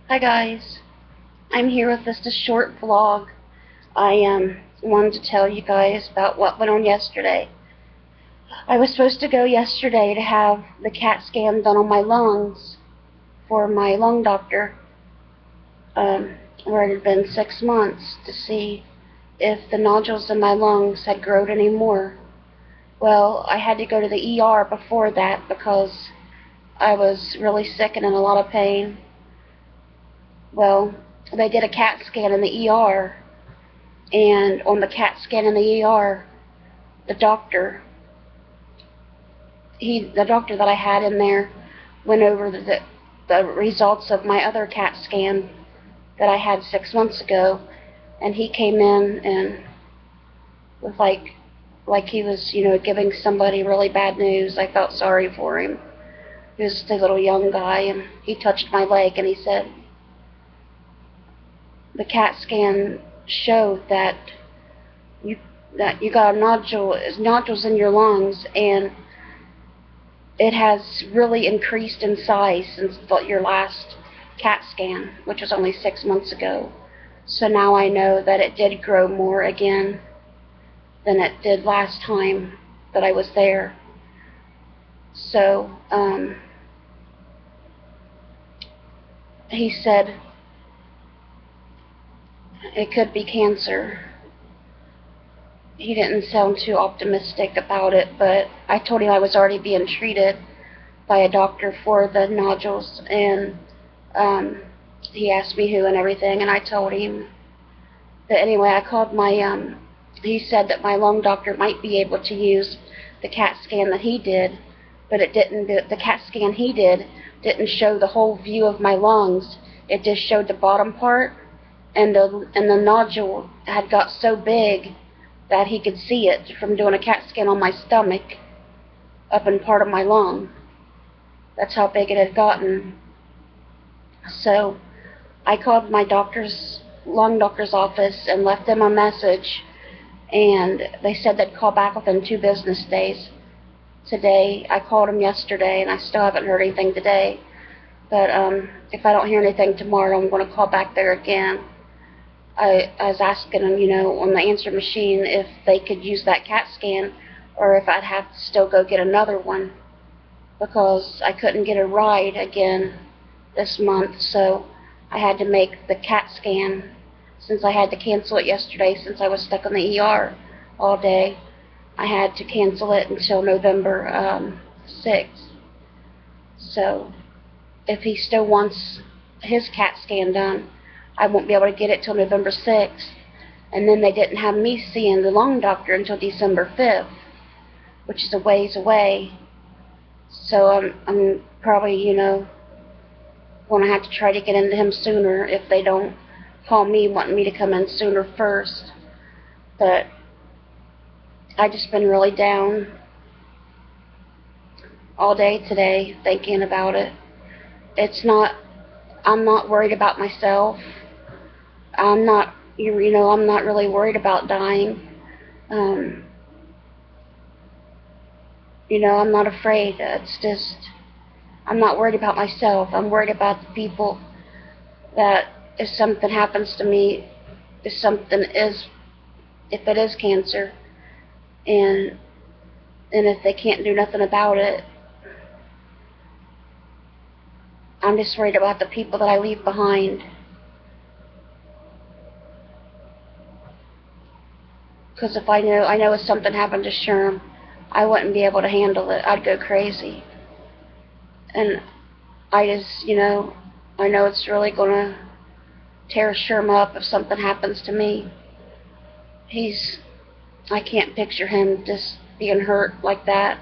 Hi guys, I'm here with just a short vlog. I wanted to tell you guys about what went on yesterday. I was supposed to go yesterday to have the CAT scan done on my lungs for my lung doctor, where it had been 6 months, to see if the nodules in my lungs had grown any more. Well, I had to go to the ER before that because I was really sick and in a lot of pain. Well, they did a CAT scan in the ER, and on the CAT scan in the ER, the doctor that I had in there went over the results of my other CAT scan that I had 6 months ago, and he came in and with like he was, giving somebody really bad news. I felt sorry for him. He was just a little young guy, and he touched my leg and he said, the CAT scan showed that you got nodules in your lungs, and it has really increased in size since your last CAT scan, which was only 6 months ago. So now I know that it did grow more again than it did last time that I was there. So he said it could be cancer. He didn't sound too optimistic about it, but I told him I was already being treated by a doctor for the nodules, and he asked me who and everything, and I told him. But anyway, I called he said that my lung doctor might be able to use the CAT scan that he did, but it didn't. The CAT scan he did didn't show the whole view of my lungs. It just showed the bottom part, and the nodule had got so big that he could see it from doing a CAT scan on my stomach up in part of my lung. That's how big it had gotten. So I called my lung doctor's office and left them a message, and they said they'd call back within 2 business days. Today, I called them yesterday, and I still haven't heard anything today. But if I don't hear anything tomorrow, I'm going to call back there again. I was asking them, on the answer machine if they could use that CAT scan or if I'd have to still go get another one, because I couldn't get a ride again this month, so I had to make the CAT scan since I had to cancel it yesterday since I was stuck in the ER all day. I had to cancel it until November 6th. So if he still wants his CAT scan done, I won't be able to get it till November 6th. And then they didn't have me seeing the lung doctor until December 5th, which is a ways away. So I'm probably, going to have to try to get into him sooner if they don't call me wanting me to come in sooner first. But I just been really down all day today thinking about it. I'm not worried about myself. I'm not really worried about dying. I'm not afraid. It's just, I'm not worried about myself. I'm worried about the people that if something happens to me, if it is cancer, and if they can't do nothing about it, I'm just worried about the people that I leave behind. Because if I know if something happened to Sherm, I wouldn't be able to handle it. I'd go crazy. And I just, I know it's really going to tear Sherm up if something happens to me. I can't picture him just being hurt like that,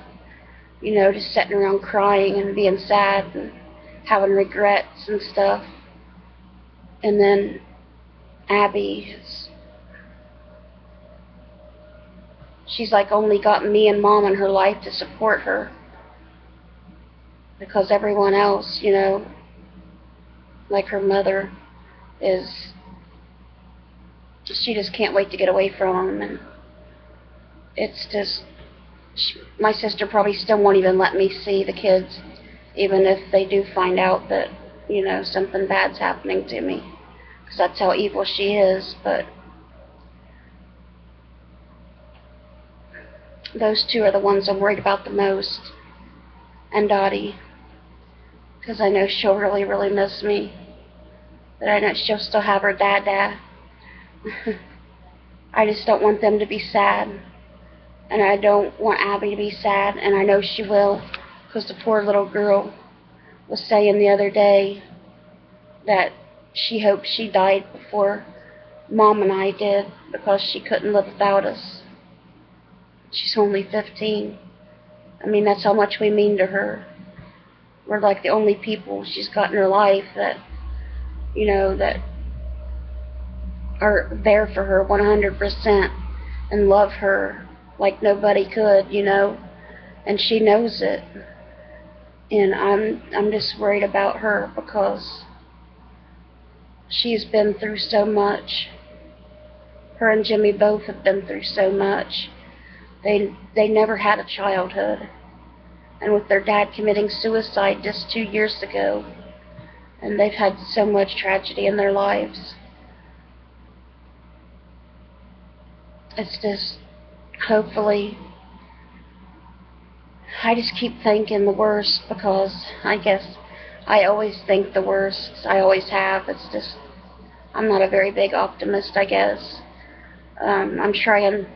just sitting around crying and being sad and having regrets and stuff. And then Abby, she's like only got me and Mom in her life to support her, because everyone else, like her mother, she just can't wait to get away from him. And it's just, my sister probably still won't even let me see the kids, even if they do find out that something bad's happening to me. Because that's how evil she is. But those two are the ones I'm worried about the most. And Dottie. Because I know she'll really, really miss me. But I know she'll still have her dad. I just don't want them to be sad. And I don't want Abby to be sad. And I know she will. Because the poor little girl was saying the other day that she hoped she died before Mom and I did. Because she couldn't live without us. She's only 15. I mean, that's how much we mean to her. We're like the only people she's got in her life that, that are there for her 100% and love her like nobody could, and she knows it. And I'm just worried about her because she's been through so much. Her and Jimmy both have been through so much. They never had a childhood. And with their dad committing suicide just 2 years ago, and they've had so much tragedy in their lives. It's just, hopefully, I just keep thinking the worst because I guess I always think the worst. I always have. It's just, I'm not a very big optimist, I guess. I'm trying.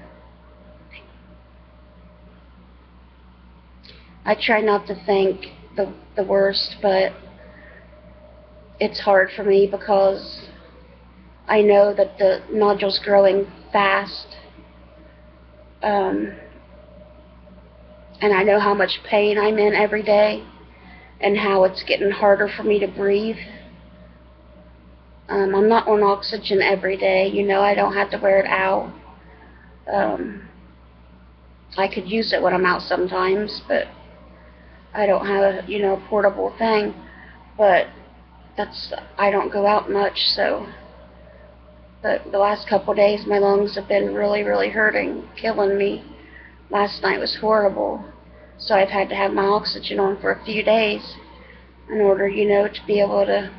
I try not to think the worst, but it's hard for me because I know that the nodule's growing fast. And I know how much pain I'm in every day and how it's getting harder for me to breathe. I'm not on oxygen every day, I don't have to wear it out. I could use it when I'm out sometimes, but I don't have a portable thing. But I don't go out much, so. But the last couple of days, my lungs have been really, really hurting, killing me. Last night was horrible, so I've had to have my oxygen on for a few days in order, to be able to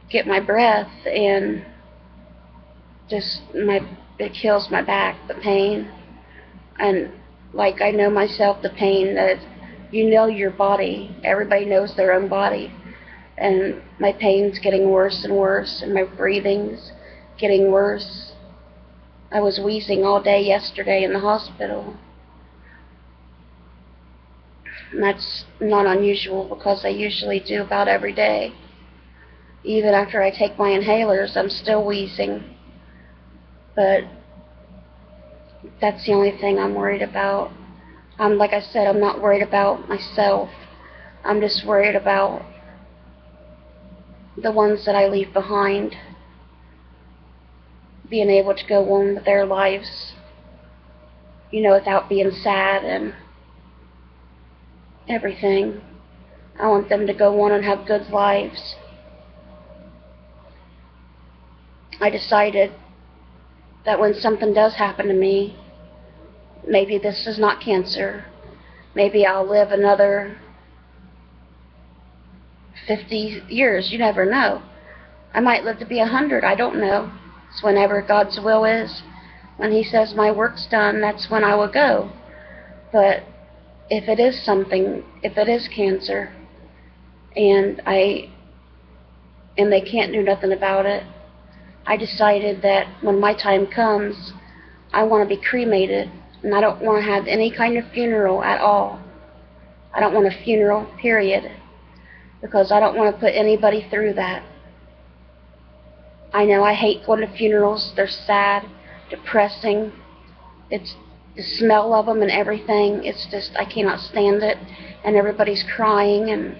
get my breath, and just it kills my back, the pain. And like, I know myself, the pain that your body, everybody knows their own body. And my pain's getting worse and worse, and my breathing's getting worse. I was wheezing all day yesterday in the hospital. And that's not unusual because I usually do about every day. Even after I take my inhalers, I'm still wheezing. But that's the only thing I'm worried about. Like I said, I'm not worried about myself. I'm just worried about the ones that I leave behind, being able to go on with their lives, without being sad and everything. I want them to go on and have good lives. I decided that when something does happen to me, maybe this is not cancer. Maybe I'll live another 50 years. You never know. I might live to be 100. I don't know. It's whenever God's will is. When He says my work's done, that's when I will go. But if it is something, if it is cancer, and they can't do nothing about it, I decided that when my time comes, I want to be cremated, and I don't want to have any kind of funeral at all. I don't want a funeral, period, because I don't want to put anybody through that. I know I hate going to funerals. They're sad, depressing. It's the smell of them and everything. It's just, I cannot stand it, and everybody's crying, and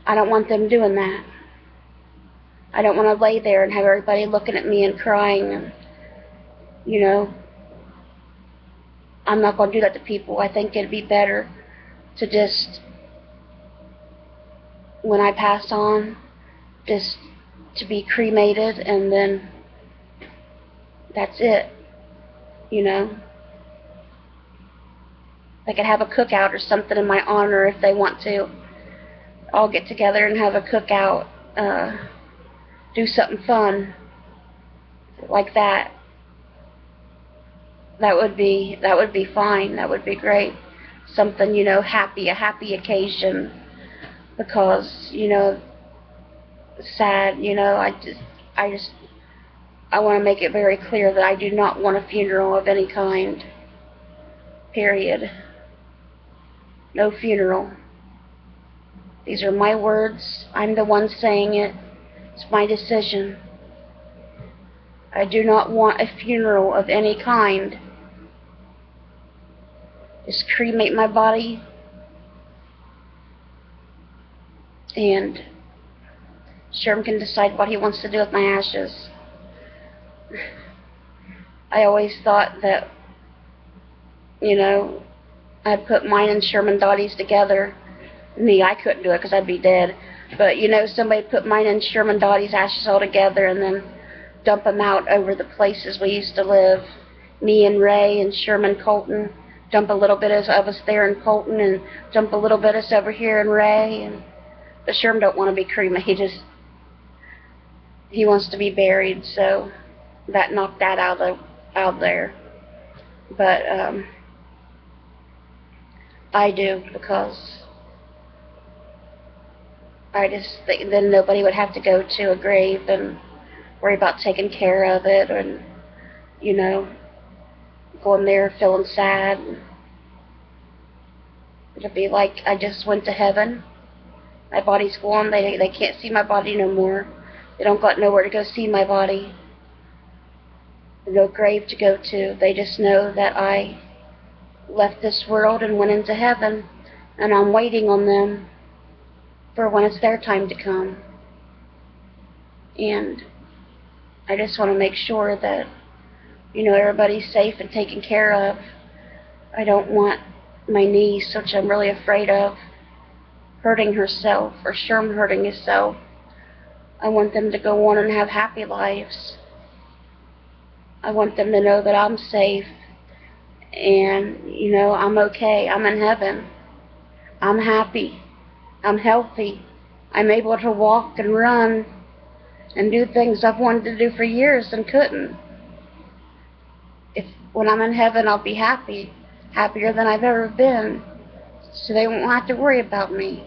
I don't want them doing that. I don't want to lay there and have everybody looking at me and crying, and, I'm not going to do that to people. I think it'd be better to just, when I pass on, just to be cremated, and then that's it, They could have a cookout or something in my honor if they want to. all get together and have a cookout, do something fun like that. That would be fine. That would be great. Something, you know, happy, a happy occasion, because, you know, sad, you know, I want to make it very clear that I do not want a funeral of any kind. Period. No funeral. These are my words. I'm the one saying it. It's my decision. I do not want a funeral of any kind. Just cremate my body, and Sherm can decide what he wants to do with my ashes. I always thought that, you know, I'd put mine and Sherman Dottie's together. Me, I couldn't do it because I'd be dead. But, you know, somebody put mine and Sherman Dottie's ashes all together and then dump them out over the places we used to live. Me and Ray and Sherman Colton. Dump a little bit of us there in Colton and dump a little bit of us over here in Ray. But Sherman don't want to be cremated. He wants to be buried, so that knocked that out there. But I do, because I just think then nobody would have to go to a grave and worry about taking care of it, and, you know, going there feeling sad. It'll be like I just went to heaven. My body's gone. They can't see my body no more. They don't got nowhere to go see my body. No grave to go to. They just know that I left this world and went into heaven, and I'm waiting on them for when it's their time to come. And I just want to make sure that, you know, everybody's safe and taken care of. I don't want my niece, which I'm really afraid of, hurting herself, or Sherm hurting himself. I want them to go on and have happy lives. I want them to know that I'm safe, and, you know, I'm okay. I'm in heaven. I'm happy. I'm healthy. I'm able to walk and run and do things I've wanted to do for years and couldn't. When I'm in heaven, I'll be happy, happier than I've ever been, so they won't have to worry about me.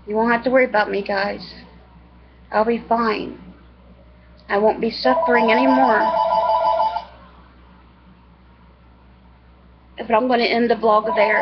You won't have to worry about me, guys. I'll be fine. I won't be suffering anymore. But I'm going to end the vlog there.